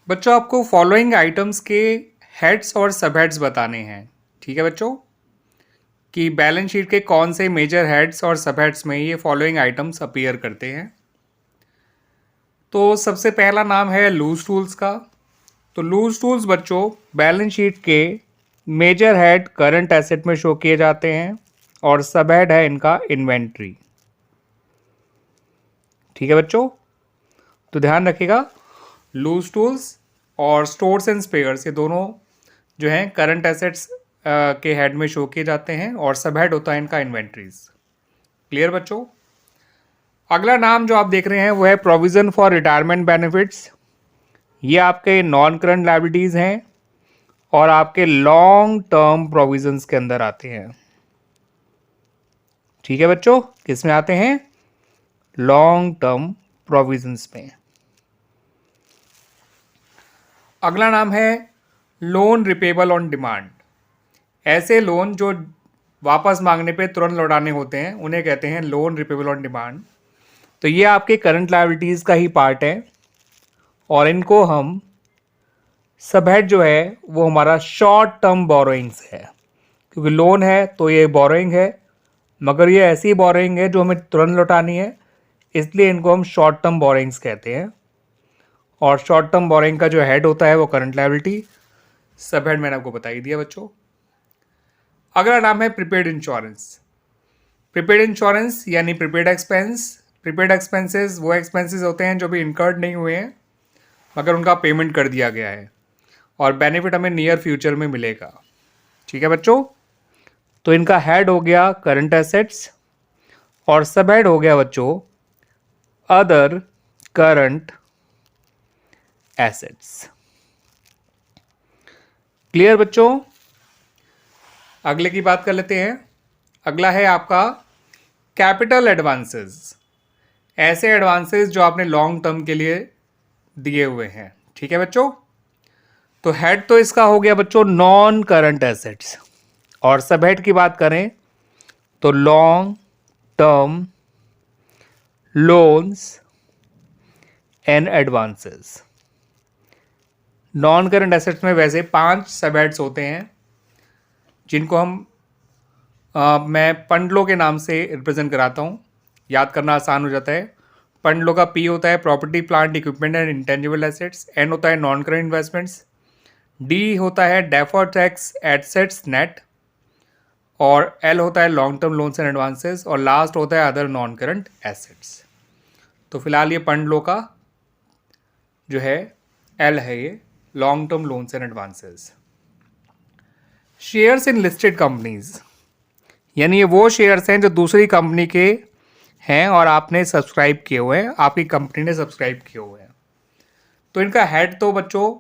बच्चों आपको following items के हेड्स और सब हेड्स बताने हैं। ठीक है बच्चों, कि बैलेंस शीट के कौन से मेजर हेड्स और सब हेड्स में ये फॉलोइंग आइटम्स अपीयर करते हैं। तो सबसे पहला नाम है लूज टूल्स का। तो लूज टूल्स बच्चों बैलेंस शीट के मेजर हेड करंट एसेट में शो किए जाते हैं और सब हेड है इनका इन्वेंट्री। ठीक है बच्चों, तो ध्यान रखिएगा लूज टूल्स और स्टोर्स एंड स्पेयर्स ये दोनों जो हैं करंट एसेट्स के हेड में शो किए जाते हैं और सब हेड होता है इनका इन्वेंट्रीज। क्लियर बच्चों। अगला नाम जो आप देख रहे हैं वो है प्रोविजन फॉर रिटायरमेंट बेनिफिट्स। ये आपके नॉन करंट लायबिलिटीज हैं और आपके लॉन्ग टर्म प्रोविजंस के अंदर आते हैं। ठीक है बच्चों, किस में आते हैं? लॉन्ग टर्म प्रोविजंस में। अगला नाम है लोन रिपेबल ऑन डिमांड। ऐसे लोन जो वापस मांगने पे तुरंत लौटाने होते हैं उन्हें कहते हैं लोन रिपेबल ऑन डिमांड। तो ये आपके करंट लायबिलिटीज़ का ही पार्ट है और इनको हम सब हेड जो है वो हमारा शॉर्ट टर्म बोरोइंग्स है, क्योंकि लोन है तो ये बोरोइंग है, मगर ये ऐसी बोरोइंग है जो हमें तुरंत लौटानी है, इसलिए इनको हम शॉर्ट टर्म बोरोइंग्स कहते हैं। और शॉर्ट टर्म बोरोइंग का जो हेड होता है वो करंट लायबिलिटी, सब हेड मैंने आपको बता ही दिया बच्चों। अगला नाम है प्रीपेड इंश्योरेंस। प्रीपेड इंश्योरेंस यानी प्रीपेड एक्सपेंस। प्रीपेड एक्सपेंसेस वो एक्सपेंसेस होते हैं जो भी इनकर्ड नहीं हुए हैं मगर उनका पेमेंट कर दिया गया है और बेनिफिट हमें नियर फ्यूचर में मिलेगा। ठीक है बच्चों, तो इनका हेड हो गया करंट एसेट्स और सब हेड हो गया बच्चों अदर करंट एसेट्स। क्लियर बच्चों। अगले की बात कर लेते हैं। अगला है आपका कैपिटल एडवांसेस। ऐसे एडवांसेस जो आपने लॉन्ग टर्म के लिए दिए हुए हैं। ठीक है बच्चों, तो हेड तो इसका हो गया बच्चों नॉन करंट एसेट्स और सब हेड की बात करें तो long term loans and advances. Non current assets में वैसे 5 सब हेड्स होते हैं जिनको हम मैं पंडलों के नाम से रिप्रेजेंट कराता हूँ, याद करना आसान हो जाता है। पंडलों का पी होता है property plant equipment and intangible assets, N होता है नॉन करंट इन्वेस्टमेंट्स, डी होता है डेफर्ड टैक्स एसेट्स नेट, और एल होता है long term loans and advances, और लास्ट होता है अदर नॉन करंट एसेट्स। तो फिलहाल ये पंडलों का जो है एल है, ये long term loans and advances. Shares in listed companies, यानी ये वो शेयर्स हैं जो दूसरी कंपनी के हैं और आपने सब्सक्राइब किए हुए हैं, आपकी कंपनी ने सब्सक्राइब किए हुए हैं। तो इनका हेड तो बच्चों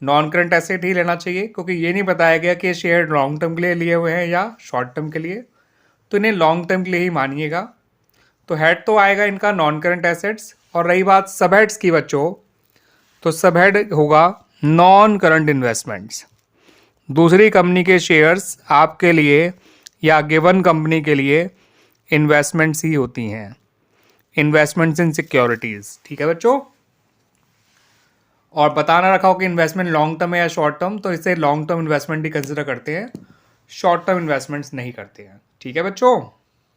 नॉन करंट एसेट ही लेना चाहिए, क्योंकि ये नहीं बताया गया कि शेयर लॉन्ग टर्म के लिए लिए हुए हैं या शॉर्ट टर्म के लिए, तो इन्हें लॉन्ग टर्म के लिए ही मानिएगा। तो हेड तो आएगा इनका नॉन करंट एसेट्स। और रही बात सब हेड्स की बच्चों, तो सब हेड होगा नॉन करंट इन्वेस्टमेंट्स। दूसरी कंपनी के शेयर्स आपके लिए या गिवन कंपनी के लिए इन्वेस्टमेंट्स ही होती हैं, इन्वेस्टमेंट्स इन सिक्योरिटीज़। ठीक है बच्चों, और बताना रखा हो कि इन्वेस्टमेंट लॉन्ग टर्म है या शॉर्ट टर्म, तो इसे लॉन्ग टर्म इन्वेस्टमेंट ही कंसिडर करते हैं, शॉर्ट टर्म इन्वेस्टमेंट्स नहीं करते हैं। ठीक है बच्चों।